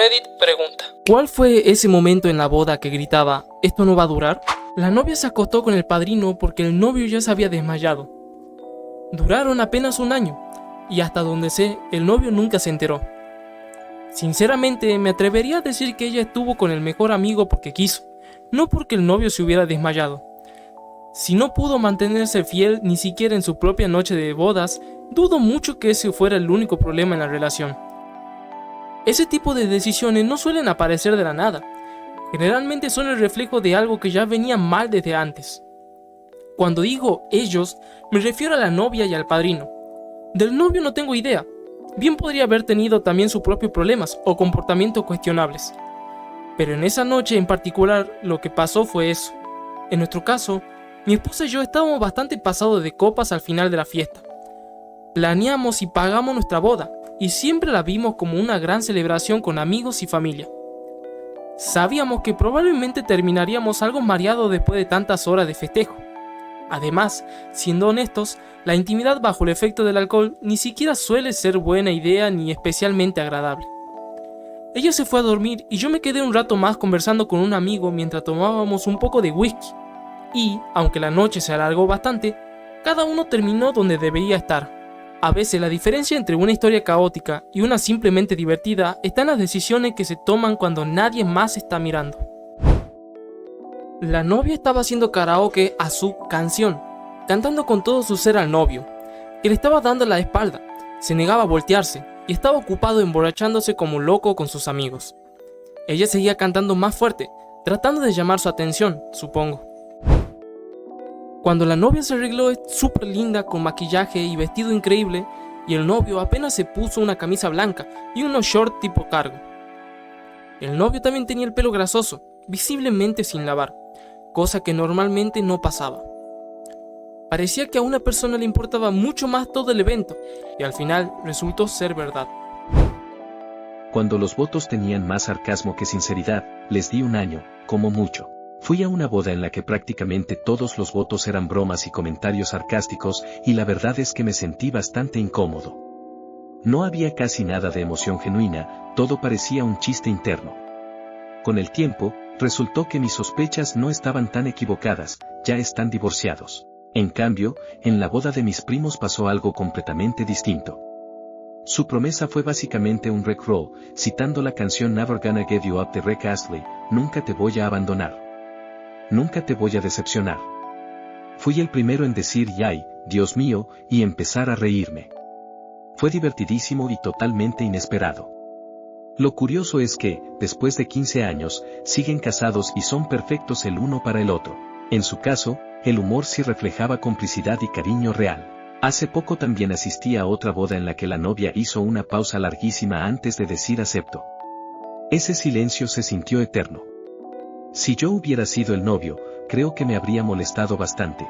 Reddit pregunta: ¿cuál fue ese momento en la boda que gritaba, "esto no va a durar"? La novia se acostó con el padrino porque el novio ya se había desmayado. Duraron apenas un año, y hasta donde sé, el novio nunca se enteró. Sinceramente, me atrevería a decir que ella estuvo con el mejor amigo porque quiso, no porque el novio se hubiera desmayado. Si no pudo mantenerse fiel ni siquiera en su propia noche de bodas, dudo mucho que ese fuera el único problema en la relación. Ese tipo de decisiones no suelen aparecer de la nada. Generalmente son el reflejo de algo que ya venía mal desde antes. Cuando digo ellos, me refiero a la novia y al padrino. Del novio no tengo idea. Bien podría haber tenido también sus propios problemas o comportamientos cuestionables. Pero en esa noche en particular, lo que pasó fue eso. En nuestro caso, mi esposa y yo estábamos bastante pasados de copas al final de la fiesta. Planeamos y pagamos nuestra boda, y siempre la vimos como una gran celebración con amigos y familia. Sabíamos que probablemente terminaríamos algo mareados después de tantas horas de festejo. Además, siendo honestos, la intimidad bajo el efecto del alcohol ni siquiera suele ser buena idea ni especialmente agradable. Ella se fue a dormir y yo me quedé un rato más conversando con un amigo mientras tomábamos un poco de whisky. Y, aunque la noche se alargó bastante, cada uno terminó donde debería estar. A veces la diferencia entre una historia caótica y una simplemente divertida está en las decisiones que se toman cuando nadie más está mirando. La novia estaba haciendo karaoke a su canción, cantando con todo su ser al novio, que le estaba dando la espalda, se negaba a voltearse y estaba ocupado emborrachándose como loco con sus amigos. Ella seguía cantando más fuerte, tratando de llamar su atención, supongo. Cuando la novia se arregló súper linda con maquillaje y vestido increíble, y el novio apenas se puso una camisa blanca y unos shorts tipo cargo. El novio también tenía el pelo grasoso, visiblemente sin lavar, cosa que normalmente no pasaba. Parecía que a una persona le importaba mucho más todo el evento, y al final resultó ser verdad. Cuando los votos tenían más sarcasmo que sinceridad, les di un año, como mucho. Fui a una boda en la que prácticamente todos los votos eran bromas y comentarios sarcásticos, y la verdad es que me sentí bastante incómodo. No había casi nada de emoción genuina, todo parecía un chiste interno. Con el tiempo, resultó que mis sospechas no estaban tan equivocadas, ya están divorciados. En cambio, en la boda de mis primos pasó algo completamente distinto. Su promesa fue básicamente un rickroll, citando la canción Never Gonna Give You Up de Rick Astley, nunca te voy a abandonar. Nunca te voy a decepcionar. Fui el primero en decir "Yay, Dios mío", y empezar a reírme. Fue divertidísimo y totalmente inesperado. Lo curioso es que, después de 15 años, siguen casados y son perfectos el uno para el otro. En su caso, el humor sí reflejaba complicidad y cariño real. Hace poco también asistí a otra boda en la que la novia hizo una pausa larguísima antes de decir acepto. Ese silencio se sintió eterno. Si yo hubiera sido el novio, creo que me habría molestado bastante.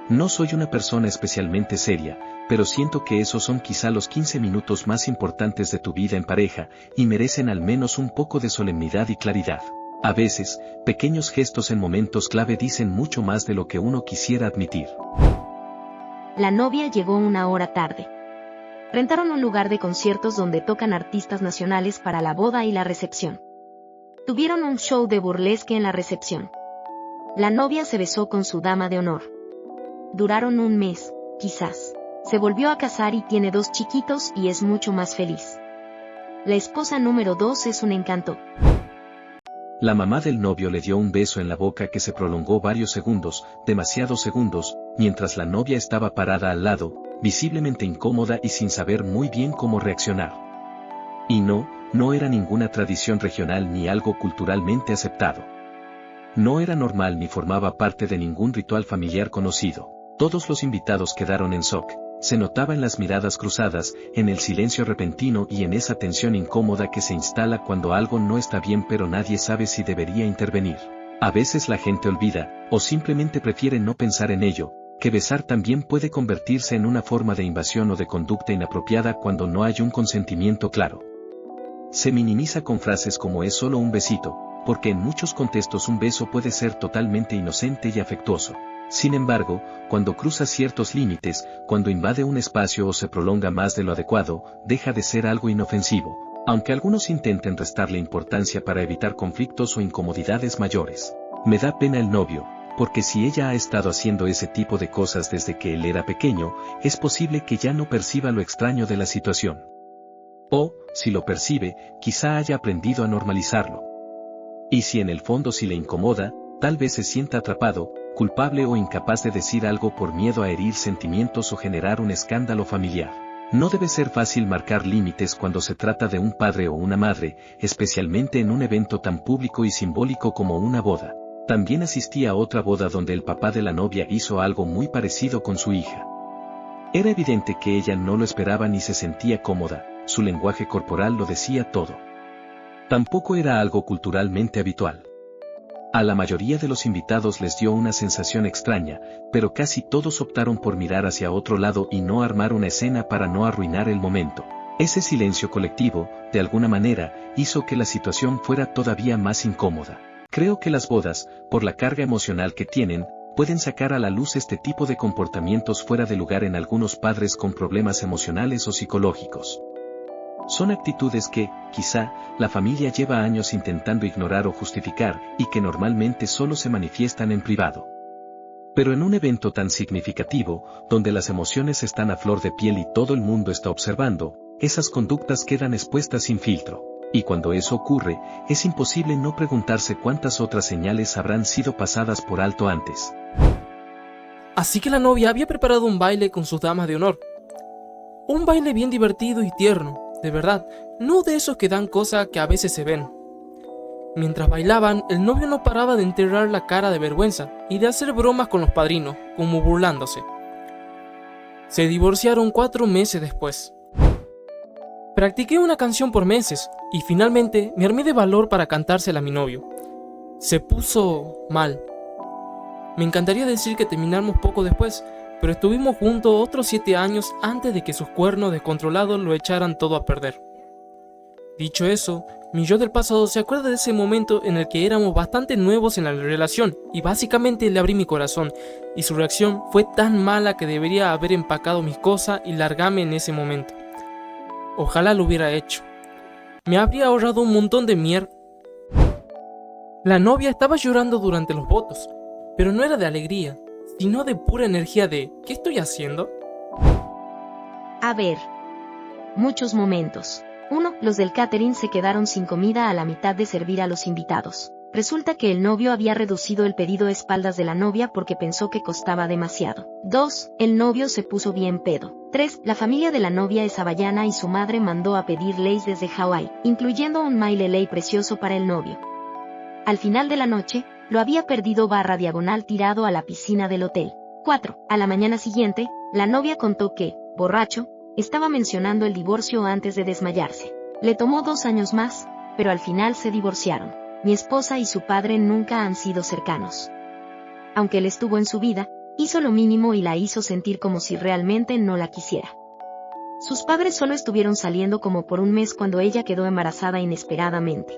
No soy una persona especialmente seria, pero siento que esos son quizá los 15 minutos más importantes de tu vida en pareja, y merecen al menos un poco de solemnidad y claridad. A veces, pequeños gestos en momentos clave dicen mucho más de lo que uno quisiera admitir. La novia llegó una hora tarde. Rentaron un lugar de conciertos donde tocan artistas nacionales para la boda y la recepción. Tuvieron un show de burlesque en la recepción. La novia se besó con su dama de honor. Duraron un mes, quizás. Se volvió a casar y tiene 2 chiquitos y es mucho más feliz. La esposa número 2 es un encanto. La mamá del novio le dio un beso en la boca que se prolongó varios segundos, demasiados segundos, mientras la novia estaba parada al lado, visiblemente incómoda y sin saber muy bien cómo reaccionar. Y no era ninguna tradición regional ni algo culturalmente aceptado. No era normal ni formaba parte de ningún ritual familiar conocido. Todos los invitados quedaron en shock. Se notaba en las miradas cruzadas, en el silencio repentino y en esa tensión incómoda que se instala cuando algo no está bien pero nadie sabe si debería intervenir. A veces la gente olvida, o simplemente prefiere no pensar en ello, que besar también puede convertirse en una forma de invasión o de conducta inapropiada cuando no hay un consentimiento claro. Se minimiza con frases como "es solo un besito", porque en muchos contextos un beso puede ser totalmente inocente y afectuoso. Sin embargo, cuando cruza ciertos límites, cuando invade un espacio o se prolonga más de lo adecuado, deja de ser algo inofensivo. Aunque algunos intenten restarle importancia para evitar conflictos o incomodidades mayores. Me da pena el novio, porque si ella ha estado haciendo ese tipo de cosas desde que él era pequeño, es posible que ya no perciba lo extraño de la situación. O, si lo percibe, quizá haya aprendido a normalizarlo. Y si en el fondo sí le incomoda, tal vez se sienta atrapado, culpable o incapaz de decir algo por miedo a herir sentimientos o generar un escándalo familiar. No debe ser fácil marcar límites cuando se trata de un padre o una madre, especialmente en un evento tan público y simbólico como una boda. También asistí a otra boda donde el papá de la novia hizo algo muy parecido con su hija. Era evidente que ella no lo esperaba ni se sentía cómoda, su lenguaje corporal lo decía todo. Tampoco era algo culturalmente habitual. A la mayoría de los invitados les dio una sensación extraña, pero casi todos optaron por mirar hacia otro lado y no armar una escena para no arruinar el momento. Ese silencio colectivo, de alguna manera, hizo que la situación fuera todavía más incómoda. Creo que las bodas, por la carga emocional que tienen, pueden sacar a la luz este tipo de comportamientos fuera de lugar en algunos padres con problemas emocionales o psicológicos. Son actitudes que, quizá, la familia lleva años intentando ignorar o justificar y que normalmente solo se manifiestan en privado. Pero en un evento tan significativo, donde las emociones están a flor de piel y todo el mundo está observando, esas conductas quedan expuestas sin filtro. Y cuando eso ocurre, es imposible no preguntarse cuántas otras señales habrán sido pasadas por alto antes. Así que la novia había preparado un baile con sus damas de honor. Un baile bien divertido y tierno. De verdad, no de esos que dan cosas que a veces se ven. Mientras bailaban, el novio no paraba de enterrar la cara de vergüenza y de hacer bromas con los padrinos, como burlándose. Se divorciaron 4 meses después. Practiqué una canción por meses y finalmente me armé de valor para cantársela a mi novio. Se puso mal. Me encantaría decir que terminamos poco después, pero estuvimos juntos otros 7 años antes de que sus cuernos descontrolados lo echaran todo a perder. Dicho eso, mi yo del pasado se acuerda de ese momento en el que éramos bastante nuevos en la relación y básicamente le abrí mi corazón, y su reacción fue tan mala que debería haber empacado mis cosas y largarme en ese momento. Ojalá lo hubiera hecho. Me habría ahorrado un montón de mierda. La novia estaba llorando durante los votos, pero no era de alegría, sino de pura energía de ¿qué estoy haciendo? A ver. Muchos momentos. 1. Los del catering se quedaron sin comida a la mitad de servir a los invitados. Resulta que el novio había reducido el pedido a espaldas de la novia porque pensó que costaba demasiado. 2. El novio se puso bien pedo. 3. La familia de la novia es hawaiana y su madre mandó a pedir leis desde Hawái, incluyendo un mailelei precioso para el novio. Al final de la noche, lo había perdido /diagonal tirado a la piscina del hotel. 4. A la mañana siguiente, la novia contó que, borracho, estaba mencionando el divorcio antes de desmayarse. Le tomó 2 años más, pero al final se divorciaron. Mi esposa y su padre nunca han sido cercanos. Aunque él estuvo en su vida, hizo lo mínimo y la hizo sentir como si realmente no la quisiera. Sus padres solo estuvieron saliendo como por un mes cuando ella quedó embarazada inesperadamente.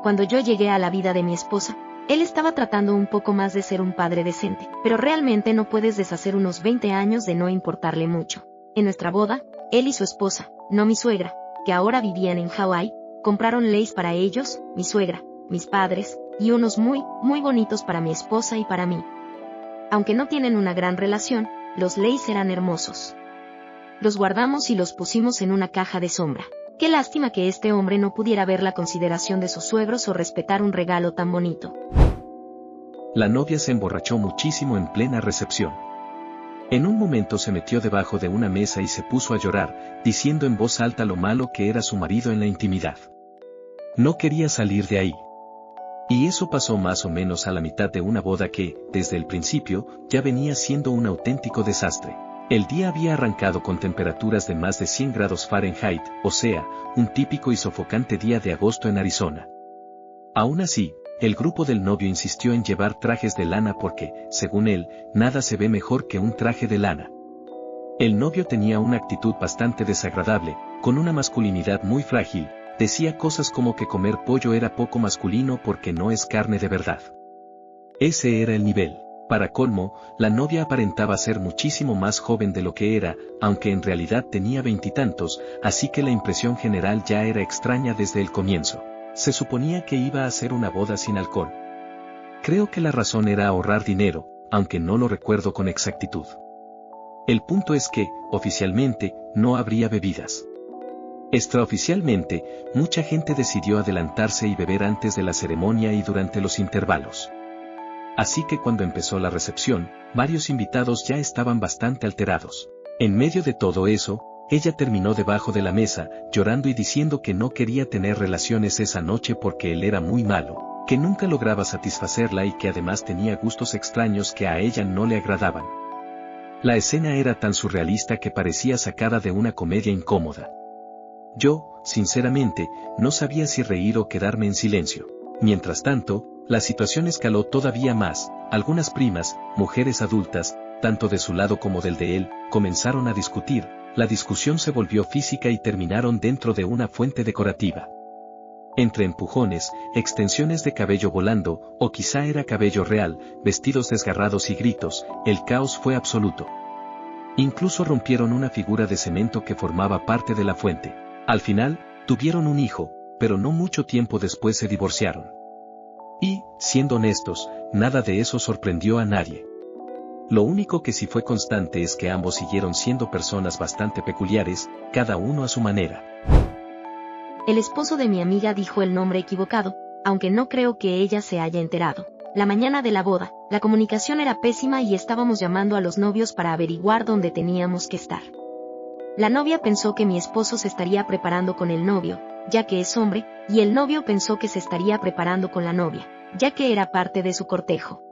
Cuando yo llegué a la vida de mi esposa, él estaba tratando un poco más de ser un padre decente, pero realmente no puedes deshacer unos 20 años de no importarle mucho. En nuestra boda, él y su esposa, no mi suegra, que ahora vivían en Hawái, compraron leis para ellos, mi suegra, mis padres, y unos muy bonitos para mi esposa y para mí. Aunque no tienen una gran relación, los leis eran hermosos. Los guardamos y los pusimos en una caja de sombra. Qué lástima que este hombre no pudiera ver la consideración de sus suegros o respetar un regalo tan bonito. La novia se emborrachó muchísimo en plena recepción. En un momento se metió debajo de una mesa y se puso a llorar, diciendo en voz alta lo malo que era su marido en la intimidad. No quería salir de ahí. Y eso pasó más o menos a la mitad de una boda que, desde el principio, ya venía siendo un auténtico desastre. El día había arrancado con temperaturas de más de 100 grados Fahrenheit, o sea, un típico y sofocante día de agosto en Arizona. Aún así, el grupo del novio insistió en llevar trajes de lana porque, según él, nada se ve mejor que un traje de lana. El novio tenía una actitud bastante desagradable, con una masculinidad muy frágil, decía cosas como que comer pollo era poco masculino porque no es carne de verdad. Ese era el nivel. Para colmo, la novia aparentaba ser muchísimo más joven de lo que era, aunque en realidad tenía 20 y tantos, así que la impresión general ya era extraña desde el comienzo. Se suponía que iba a ser una boda sin alcohol. Creo que la razón era ahorrar dinero, aunque no lo recuerdo con exactitud. El punto es que, oficialmente, no habría bebidas. Extraoficialmente, mucha gente decidió adelantarse y beber antes de la ceremonia y durante los intervalos. Así que cuando empezó la recepción, varios invitados ya estaban bastante alterados. En medio de todo eso, ella terminó debajo de la mesa, llorando y diciendo que no quería tener relaciones esa noche porque él era muy malo, que nunca lograba satisfacerla y que además tenía gustos extraños que a ella no le agradaban. La escena era tan surrealista que parecía sacada de una comedia incómoda. Yo, sinceramente, no sabía si reír o quedarme en silencio. Mientras tanto, la situación escaló todavía más. Algunas primas, mujeres adultas, tanto de su lado como del de él, comenzaron a discutir. La discusión se volvió física y terminaron dentro de una fuente decorativa. Entre empujones, extensiones de cabello volando, o quizá era cabello real, vestidos desgarrados y gritos, el caos fue absoluto. Incluso rompieron una figura de cemento que formaba parte de la fuente. Al final, tuvieron un hijo, pero no mucho tiempo después se divorciaron. Y, siendo honestos, nada de eso sorprendió a nadie. Lo único que sí fue constante es que ambos siguieron siendo personas bastante peculiares, cada uno a su manera. El esposo de mi amiga dijo el nombre equivocado, aunque no creo que ella se haya enterado. La mañana de la boda, la comunicación era pésima y estábamos llamando a los novios para averiguar dónde teníamos que estar. La novia pensó que mi esposo se estaría preparando con el novio, ya que es hombre, y el novio pensó que se estaría preparando con la novia, ya que era parte de su cortejo.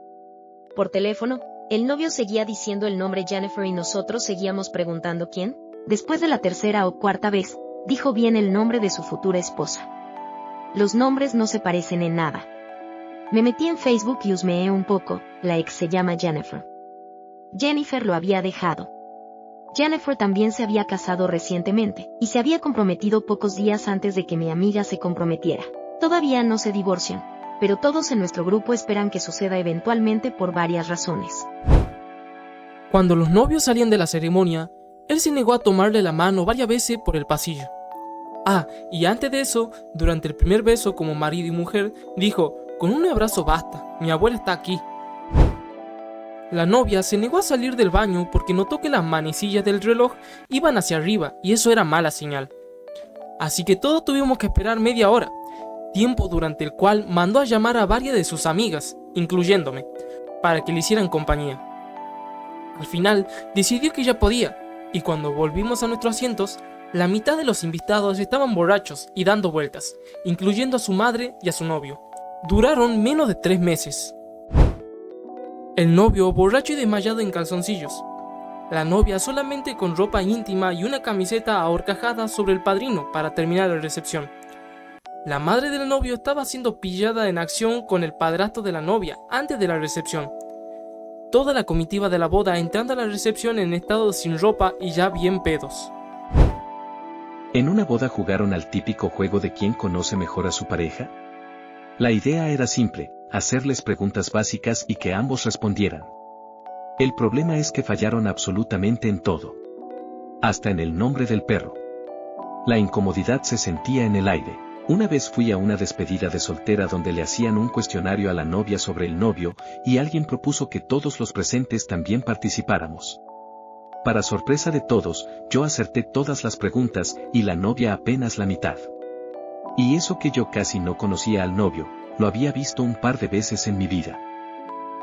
Por teléfono, el novio seguía diciendo el nombre Jennifer y nosotros seguíamos preguntando quién. Después de la tercera o cuarta vez, dijo bien el nombre de su futura esposa. Los nombres no se parecen en nada. Me metí en Facebook y husmeé un poco, la ex se llama Jennifer. Jennifer lo había dejado. Jennifer también se había casado recientemente, y se había comprometido pocos días antes de que mi amiga se comprometiera. Todavía no se divorcian, pero todos en nuestro grupo esperan que suceda eventualmente por varias razones. Cuando los novios salían de la ceremonia, él se negó a tomarle la mano varias veces por el pasillo. Y antes de eso, durante el primer beso como marido y mujer, dijo, con un abrazo basta, mi abuela está aquí. La novia se negó a salir del baño porque notó que las manecillas del reloj iban hacia arriba y eso era mala señal. Así que todos tuvimos que esperar media hora, tiempo durante el cual mandó a llamar a varias de sus amigas, incluyéndome, para que le hicieran compañía. Al final, decidió que ya podía, y cuando volvimos a nuestros asientos, la mitad de los invitados estaban borrachos y dando vueltas, incluyendo a su madre y a su novio. Duraron menos de 3 meses. El novio borracho y desmayado en calzoncillos. La novia solamente con ropa íntima y una camiseta ahorcajada sobre el padrino para terminar la recepción. La madre del novio estaba siendo pillada en acción con el padrastro de la novia antes de la recepción. Toda la comitiva de la boda entrando a la recepción en estado sin ropa y ya bien pedos. ¿En una boda jugaron al típico juego de quién conoce mejor a su pareja? La idea era simple, hacerles preguntas básicas y que ambos respondieran. El problema es que fallaron absolutamente en todo. Hasta en el nombre del perro. La incomodidad se sentía en el aire. Una vez fui a una despedida de soltera donde le hacían un cuestionario a la novia sobre el novio, y alguien propuso que todos los presentes también participáramos. Para sorpresa de todos, yo acerté todas las preguntas, y la novia apenas la mitad. Y eso que yo casi no conocía al novio, lo había visto un par de veces en mi vida.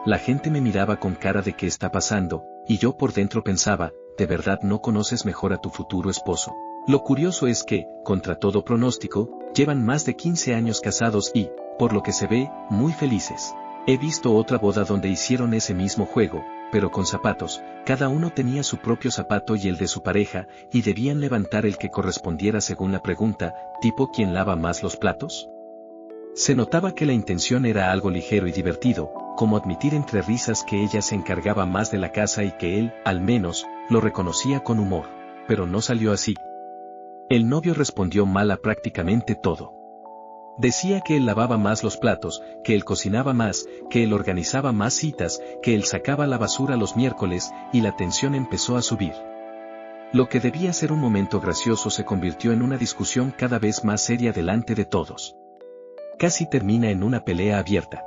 La gente me miraba con cara de ¿qué está pasando? Y yo por dentro pensaba, ¿de verdad no conoces mejor a tu futuro esposo? Lo curioso es que, contra todo pronóstico, llevan más de 15 años casados y, por lo que se ve, muy felices. He visto otra boda donde hicieron ese mismo juego, pero con zapatos, cada uno tenía su propio zapato y el de su pareja, y debían levantar el que correspondiera según la pregunta, tipo ¿quién lava más los platos? Se notaba que la intención era algo ligero y divertido, como admitir entre risas que ella se encargaba más de la casa y que él, al menos, lo reconocía con humor. Pero no salió así. El novio respondió mal a prácticamente todo. Decía que él lavaba más los platos, que él cocinaba más, que él organizaba más citas, que él sacaba la basura los miércoles, y la tensión empezó a subir. Lo que debía ser un momento gracioso se convirtió en una discusión cada vez más seria delante de todos. Casi termina en una pelea abierta.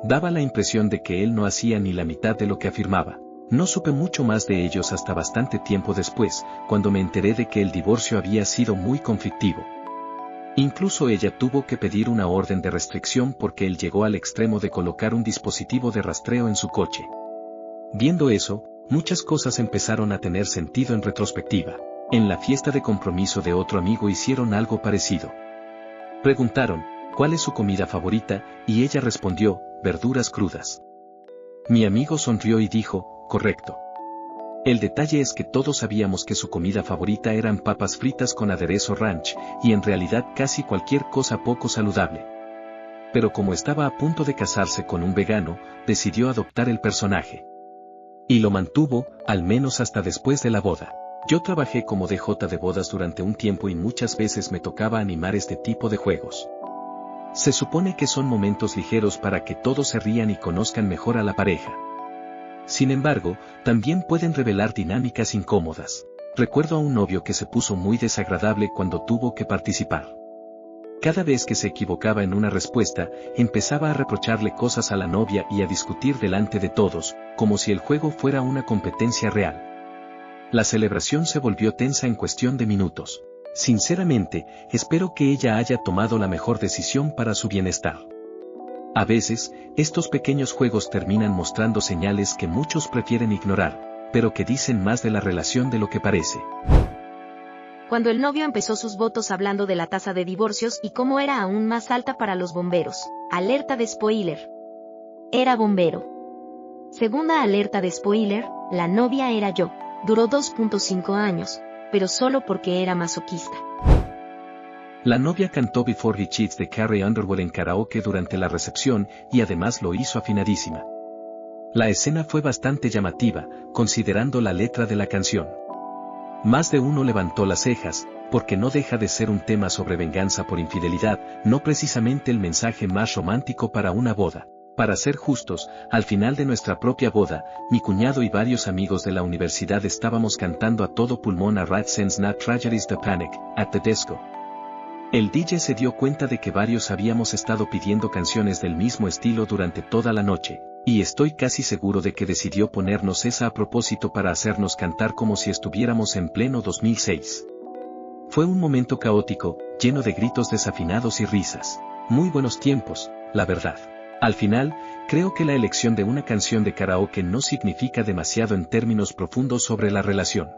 Daba la impresión de que él no hacía ni la mitad de lo que afirmaba. No supe mucho más de ellos hasta bastante tiempo después, cuando me enteré de que el divorcio había sido muy conflictivo. Incluso ella tuvo que pedir una orden de restricción porque él llegó al extremo de colocar un dispositivo de rastreo en su coche. Viendo eso, muchas cosas empezaron a tener sentido en retrospectiva. En la fiesta de compromiso de otro amigo hicieron algo parecido. Preguntaron, ¿cuál es su comida favorita? Y ella respondió, verduras crudas. Mi amigo sonrió y dijo, correcto. El detalle es que todos sabíamos que su comida favorita eran papas fritas con aderezo ranch, y en realidad casi cualquier cosa poco saludable. Pero como estaba a punto de casarse con un vegano, decidió adoptar el personaje. Y lo mantuvo, al menos hasta después de la boda. Yo trabajé como DJ de bodas durante un tiempo y muchas veces me tocaba animar este tipo de juegos. Se supone que son momentos ligeros para que todos se rían y conozcan mejor a la pareja. Sin embargo, también pueden revelar dinámicas incómodas. Recuerdo a un novio que se puso muy desagradable cuando tuvo que participar. Cada vez que se equivocaba en una respuesta, empezaba a reprocharle cosas a la novia y a discutir delante de todos, como si el juego fuera una competencia real. La celebración se volvió tensa en cuestión de minutos. Sinceramente, espero que ella haya tomado la mejor decisión para su bienestar. A veces, estos pequeños juegos terminan mostrando señales que muchos prefieren ignorar, pero que dicen más de la relación de lo que parece. Cuando el novio empezó sus votos hablando de la tasa de divorcios y cómo era aún más alta para los bomberos. Alerta de spoiler. Era bombero. Segunda alerta de spoiler, la novia era yo. Duró 2.5 años, pero solo porque era masoquista. La novia cantó Before He Cheats de Carrie Underwood en karaoke durante la recepción y además lo hizo afinadísima. La escena fue bastante llamativa, considerando la letra de la canción. Más de uno levantó las cejas, porque no deja de ser un tema sobre venganza por infidelidad, no precisamente el mensaje más romántico para una boda. Para ser justos, al final de nuestra propia boda, mi cuñado y varios amigos de la universidad estábamos cantando a todo pulmón a Rad Sense Not Tragedies The Panic, at the Disco. El DJ se dio cuenta de que varios habíamos estado pidiendo canciones del mismo estilo durante toda la noche, y estoy casi seguro de que decidió ponernos esa a propósito para hacernos cantar como si estuviéramos en pleno 2006. Fue un momento caótico, lleno de gritos desafinados y risas. Muy buenos tiempos, la verdad. Al final, creo que la elección de una canción de karaoke no significa demasiado en términos profundos sobre la relación.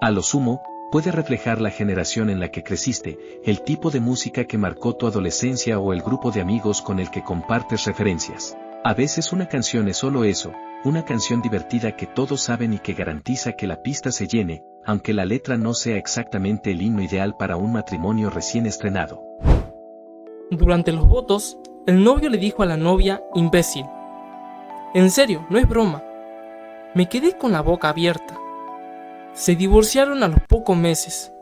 A lo sumo, puede reflejar la generación en la que creciste, el tipo de música que marcó tu adolescencia o el grupo de amigos con el que compartes referencias. A veces una canción es solo eso, una canción divertida que todos saben y que garantiza que la pista se llene, aunque la letra no sea exactamente el himno ideal para un matrimonio recién estrenado. Durante los votos, el novio le dijo a la novia, imbécil. En serio, no es broma. Me quedé con la boca abierta. Se divorciaron a los pocos meses.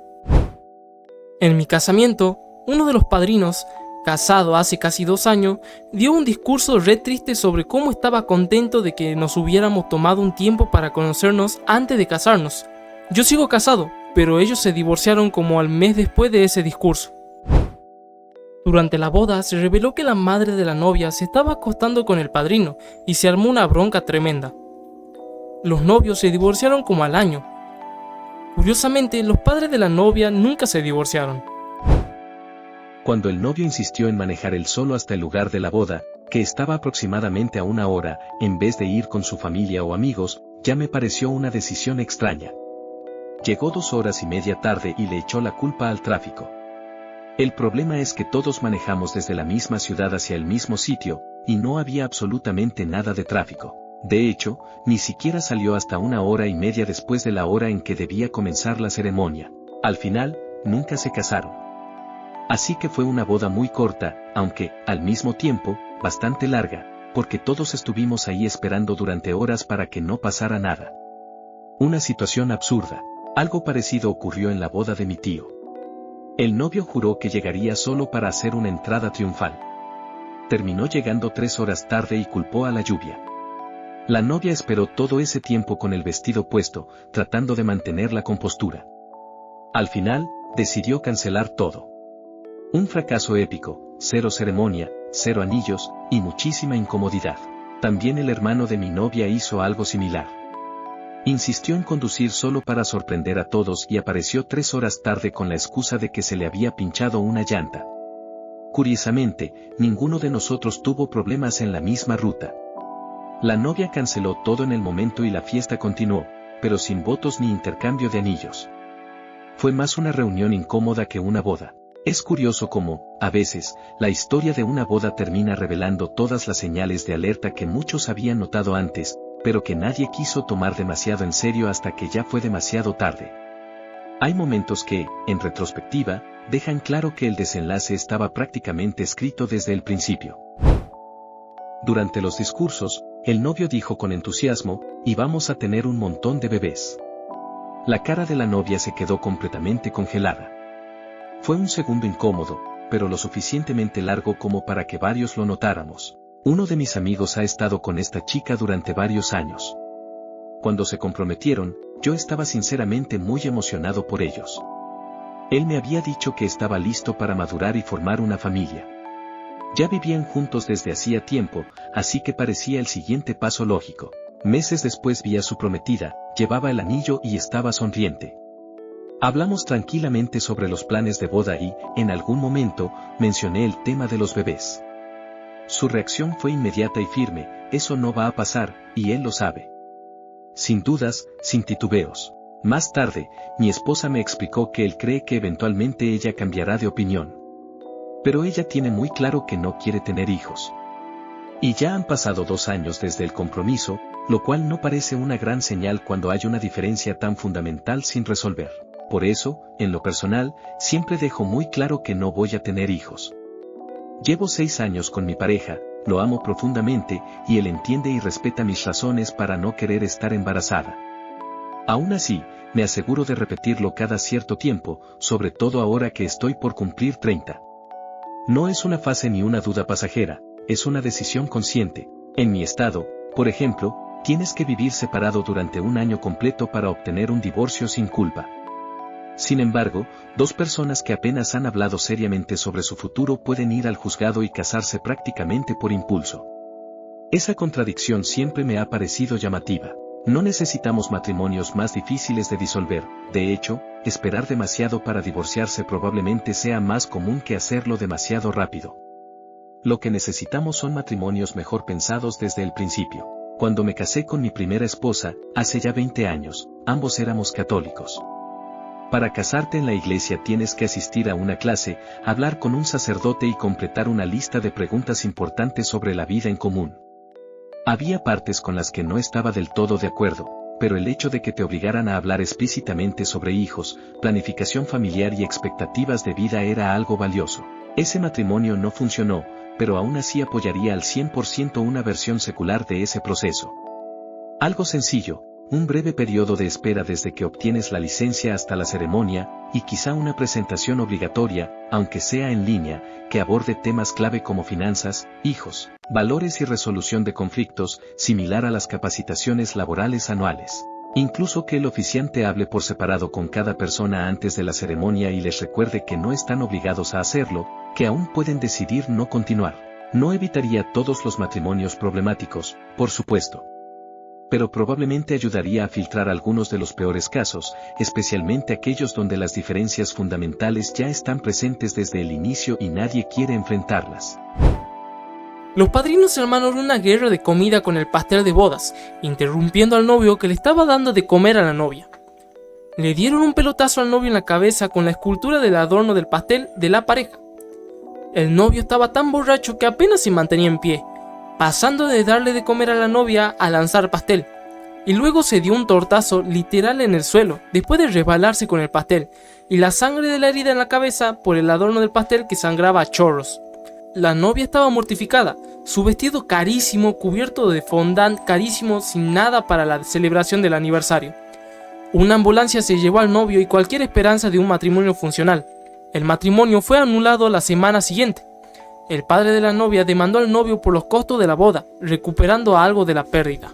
En mi casamiento, uno de los padrinos, casado hace casi 2 años, dio un discurso re triste sobre cómo estaba contento de que nos hubiéramos tomado un tiempo para conocernos antes de casarnos. Yo sigo casado, pero ellos se divorciaron como al mes después de ese discurso. Durante la boda se reveló que la madre de la novia se estaba acostando con el padrino y se armó una bronca tremenda. Los novios se divorciaron como al año. Curiosamente, los padres de la novia nunca se divorciaron. Cuando el novio insistió en manejar él solo hasta el lugar de la boda, que estaba aproximadamente a 1 hora, en vez de ir con su familia o amigos, ya me pareció una decisión extraña. Llegó 2 horas y media tarde y le echó la culpa al tráfico. El problema es que todos manejamos desde la misma ciudad hacia el mismo sitio, y no había absolutamente nada de tráfico. De hecho, ni siquiera salió hasta 1 hora y media después de la hora en que debía comenzar la ceremonia. Al final, nunca se casaron. Así que fue una boda muy corta, aunque, al mismo tiempo, bastante larga, porque todos estuvimos ahí esperando durante horas para que no pasara nada. Una situación absurda. Algo parecido ocurrió en la boda de mi tío. El novio juró que llegaría solo para hacer una entrada triunfal. Terminó llegando 3 horas tarde y culpó a la lluvia. La novia esperó todo ese tiempo con el vestido puesto, tratando de mantener la compostura. Al final, decidió cancelar todo. Un fracaso épico, 0 ceremonia, 0 anillos, y muchísima incomodidad. También el hermano de mi novia hizo algo similar. Insistió en conducir solo para sorprender a todos y apareció 3 horas tarde con la excusa de que se le había pinchado una llanta. Curiosamente, ninguno de nosotros tuvo problemas en la misma ruta. La novia canceló todo en el momento y la fiesta continuó, pero sin votos ni intercambio de anillos. Fue más una reunión incómoda que una boda. Es curioso cómo, a veces, la historia de una boda termina revelando todas las señales de alerta que muchos habían notado antes, pero que nadie quiso tomar demasiado en serio hasta que ya fue demasiado tarde. Hay momentos que, en retrospectiva, dejan claro que el desenlace estaba prácticamente escrito desde el principio. Durante los discursos, el novio dijo con entusiasmo, y vamos a tener un montón de bebés. La cara de la novia se quedó completamente congelada. Fue un segundo incómodo, pero lo suficientemente largo como para que varios lo notáramos. Uno de mis amigos ha estado con esta chica durante varios años. Cuando se comprometieron, yo estaba sinceramente muy emocionado por ellos. Él me había dicho que estaba listo para madurar y formar una familia. Ya vivían juntos desde hacía tiempo, así que parecía el siguiente paso lógico. Meses después vi a su prometida, llevaba el anillo y estaba sonriente. Hablamos tranquilamente sobre los planes de boda y, en algún momento, mencioné el tema de los bebés. Su reacción fue inmediata y firme, eso no va a pasar, y él lo sabe. Sin dudas, sin titubeos. Más tarde, mi esposa me explicó que él cree que eventualmente ella cambiará de opinión. Pero ella tiene muy claro que no quiere tener hijos. Y ya han pasado 2 años desde el compromiso, lo cual no parece una gran señal cuando hay una diferencia tan fundamental sin resolver. Por eso, en lo personal, siempre dejo muy claro que no voy a tener hijos. Llevo 6 años con mi pareja, lo amo profundamente, y él entiende y respeta mis razones para no querer estar embarazada. Aún así, me aseguro de repetirlo cada cierto tiempo, sobre todo ahora que estoy por cumplir 30. No es una fase ni una duda pasajera, es una decisión consciente. En mi estado, por ejemplo, tienes que vivir separado durante 1 año completo para obtener un divorcio sin culpa. Sin embargo, 2 personas que apenas han hablado seriamente sobre su futuro pueden ir al juzgado y casarse prácticamente por impulso. Esa contradicción siempre me ha parecido llamativa. No necesitamos matrimonios más difíciles de disolver, de hecho, esperar demasiado para divorciarse probablemente sea más común que hacerlo demasiado rápido. Lo que necesitamos son matrimonios mejor pensados desde el principio. Cuando me casé con mi primera esposa, hace ya 20 años, ambos éramos católicos. Para casarte en la iglesia tienes que asistir a una clase, hablar con un sacerdote y completar una lista de preguntas importantes sobre la vida en común. Había partes con las que no estaba del todo de acuerdo, pero el hecho de que te obligaran a hablar explícitamente sobre hijos, planificación familiar y expectativas de vida era algo valioso. Ese matrimonio no funcionó, pero aún así apoyaría al 100% una versión secular de ese proceso. Algo sencillo. Un breve periodo de espera desde que obtienes la licencia hasta la ceremonia, y quizá una presentación obligatoria, aunque sea en línea, que aborde temas clave como finanzas, hijos, valores y resolución de conflictos, similar a las capacitaciones laborales anuales. Incluso que el oficiante hable por separado con cada persona antes de la ceremonia y les recuerde que no están obligados a hacerlo, que aún pueden decidir no continuar. No evitaría todos los matrimonios problemáticos, por supuesto. Pero probablemente ayudaría a filtrar algunos de los peores casos, especialmente aquellos donde las diferencias fundamentales ya están presentes desde el inicio y nadie quiere enfrentarlas. Los padrinos se armaron una guerra de comida con el pastel de bodas, interrumpiendo al novio que le estaba dando de comer a la novia. Le dieron un pelotazo al novio en la cabeza con la escultura del adorno del pastel de la pareja. El novio estaba tan borracho que apenas se mantenía en pie, pasando de darle de comer a la novia a lanzar pastel, y luego se dio un tortazo literal en el suelo, después de resbalarse con el pastel, y la sangre de la herida en la cabeza por el adorno del pastel que sangraba a chorros. La novia estaba mortificada, su vestido carísimo, cubierto de fondant carísimo, sin nada para la celebración del aniversario. Una ambulancia se llevó al novio y cualquier esperanza de un matrimonio funcional. El matrimonio fue anulado la semana siguiente. El padre de la novia demandó al novio por los costos de la boda, recuperando algo de la pérdida.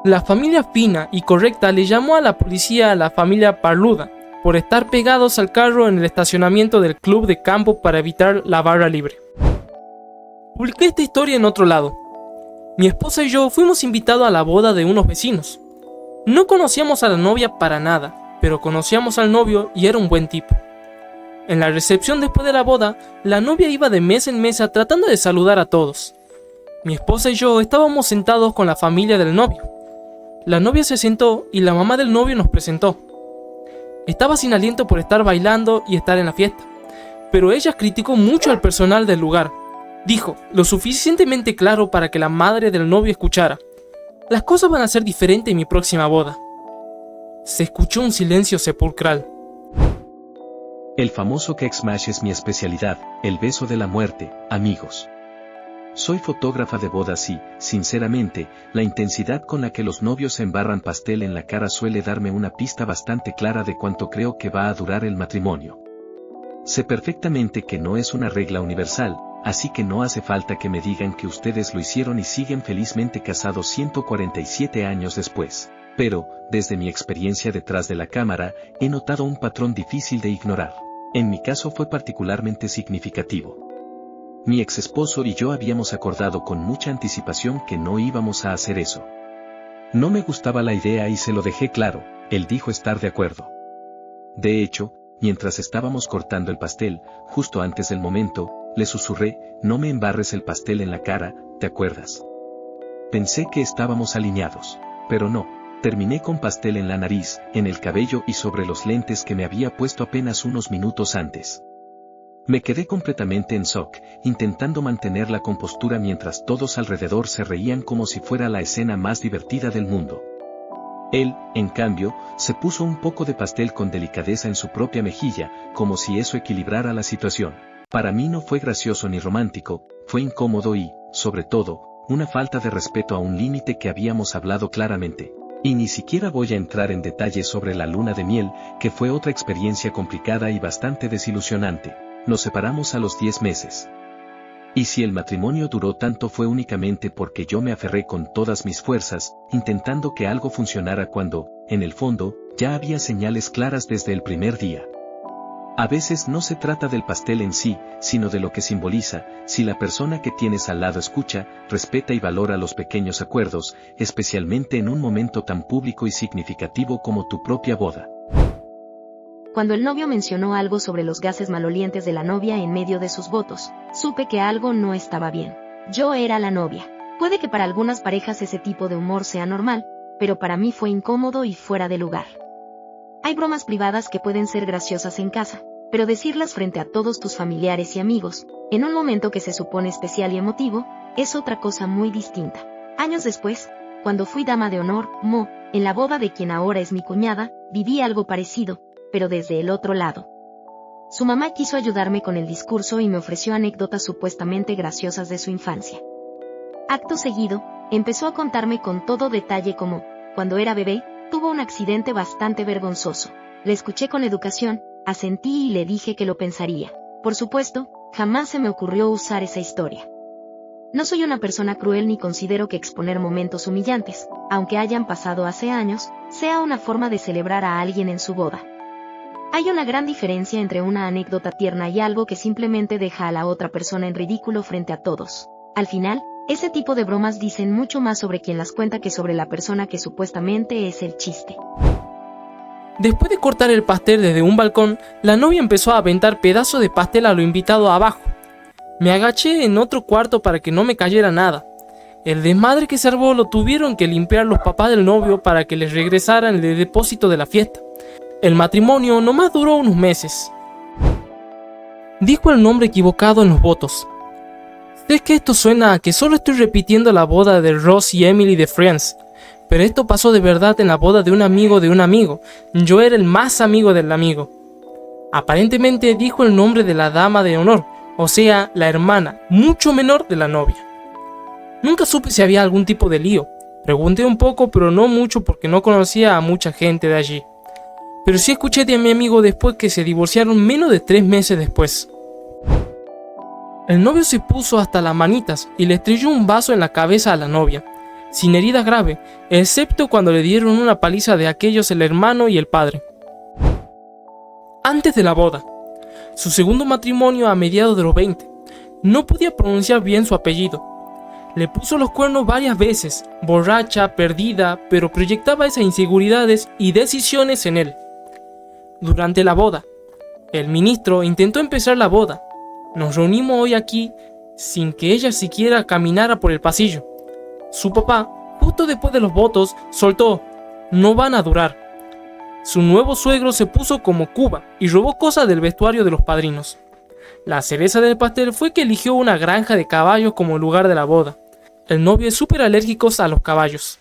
La familia fina y correcta le llamó a la policía a la familia Parluda por estar pegados al carro en el estacionamiento del club de campo para evitar la barra libre. Publiqué esta historia en otro lado. Mi esposa y yo fuimos invitados a la boda de unos vecinos. No conocíamos a la novia para nada, pero conocíamos al novio y era un buen tipo. En la recepción después de la boda, la novia iba de mesa en mesa tratando de saludar a todos. Mi esposa y yo estábamos sentados con la familia del novio. La novia se sentó y la mamá del novio nos presentó. Estaba sin aliento por estar bailando y estar en la fiesta, pero ella criticó mucho al personal del lugar. Dijo, lo suficientemente claro para que la madre del novio escuchara: las cosas van a ser diferentes en mi próxima boda. Se escuchó un silencio sepulcral. El famoso cake smash es mi especialidad, el beso de la muerte, amigos. Soy fotógrafa de bodas y, sinceramente, la intensidad con la que los novios se embarran pastel en la cara suele darme una pista bastante clara de cuánto creo que va a durar el matrimonio. Sé perfectamente que no es una regla universal, así que no hace falta que me digan que ustedes lo hicieron y siguen felizmente casados 147 años después. Pero, desde mi experiencia detrás de la cámara, he notado un patrón difícil de ignorar. En mi caso fue particularmente significativo. Mi ex esposo y yo habíamos acordado con mucha anticipación que no íbamos a hacer eso. No me gustaba la idea y se lo dejé claro, él dijo estar de acuerdo. De hecho, mientras estábamos cortando el pastel, justo antes del momento, le susurré, no me embarres el pastel en la cara, ¿te acuerdas? Pensé que estábamos alineados, pero no. Terminé con pastel en la nariz, en el cabello y sobre los lentes que me había puesto apenas unos minutos antes. Me quedé completamente en shock, intentando mantener la compostura mientras todos alrededor se reían como si fuera la escena más divertida del mundo. Él, en cambio, se puso un poco de pastel con delicadeza en su propia mejilla, como si eso equilibrara la situación. Para mí no fue gracioso ni romántico, fue incómodo y, sobre todo, una falta de respeto a un límite que habíamos hablado claramente. Y ni siquiera voy a entrar en detalles sobre la luna de miel, que fue otra experiencia complicada y bastante desilusionante. Nos separamos a los 10 meses. Y si el matrimonio duró tanto fue únicamente porque yo me aferré con todas mis fuerzas, intentando que algo funcionara cuando, en el fondo, ya había señales claras desde el primer día. A veces no se trata del pastel en sí, sino de lo que simboliza. Si la persona que tienes al lado escucha, respeta y valora los pequeños acuerdos, especialmente en un momento tan público y significativo como tu propia boda. Cuando el novio mencionó algo sobre los gases malolientes de la novia en medio de sus votos, supe que algo no estaba bien. Yo era la novia. Puede que para algunas parejas ese tipo de humor sea normal, pero para mí fue incómodo y fuera de lugar. Hay bromas privadas que pueden ser graciosas en casa, pero decirlas frente a todos tus familiares y amigos, en un momento que se supone especial y emotivo, es otra cosa muy distinta. Años después, cuando fui dama de honor, en la boda de quien ahora es mi cuñada, viví algo parecido, pero desde el otro lado. Su mamá quiso ayudarme con el discurso y me ofreció anécdotas supuestamente graciosas de su infancia. Acto seguido, empezó a contarme con todo detalle cómo, cuando era bebé, tuvo un accidente bastante vergonzoso. Le escuché con educación, asentí y le dije que lo pensaría. Por supuesto, jamás se me ocurrió usar esa historia. No soy una persona cruel ni considero que exponer momentos humillantes, aunque hayan pasado hace años, sea una forma de celebrar a alguien en su boda. Hay una gran diferencia entre una anécdota tierna y algo que simplemente deja a la otra persona en ridículo frente a todos. Al final, ese tipo de bromas dicen mucho más sobre quien las cuenta que sobre la persona que supuestamente es el chiste. Después de cortar el pastel desde un balcón, la novia empezó a aventar pedazos de pastel a lo invitado abajo. Me agaché en otro cuarto para que no me cayera nada. El desmadre que se armó lo tuvieron que limpiar los papás del novio para que les regresaran el depósito de la fiesta. El matrimonio nomás duró unos meses. Dijo el nombre equivocado en los votos. Sé que esto suena a que solo estoy repitiendo la boda de Ross y Emily de Friends, pero esto pasó de verdad en la boda de un amigo de un amigo. Yo era el más amigo del amigo. Aparentemente dijo el nombre de la dama de honor, o sea, la hermana, mucho menor de la novia. Nunca supe si había algún tipo de lío. Pregunté un poco, pero no mucho porque no conocía a mucha gente de allí. pero sí escuché de mi amigo después que se divorciaron menos de 3 meses después. El novio se puso hasta las manitas y le estrelló un vaso en la cabeza a la novia, sin heridas graves, excepto cuando le dieron una paliza de aquellos el hermano y el padre. Antes de la boda, su segundo matrimonio a mediados de los 20, no podía pronunciar bien su apellido. Le puso los cuernos varias veces, borracha, perdida, pero proyectaba esas inseguridades y decisiones en él. Durante la boda, el ministro intentó empezar la boda. Nos reunimos hoy aquí sin que ella siquiera caminara por el pasillo. Su papá, justo después de los votos, soltó: "No van a durar". Su nuevo suegro se puso como Cuba y robó cosas del vestuario de los padrinos. La cereza del pastel fue que eligió una granja de caballos como lugar de la boda. El novio es súper alérgico a los caballos.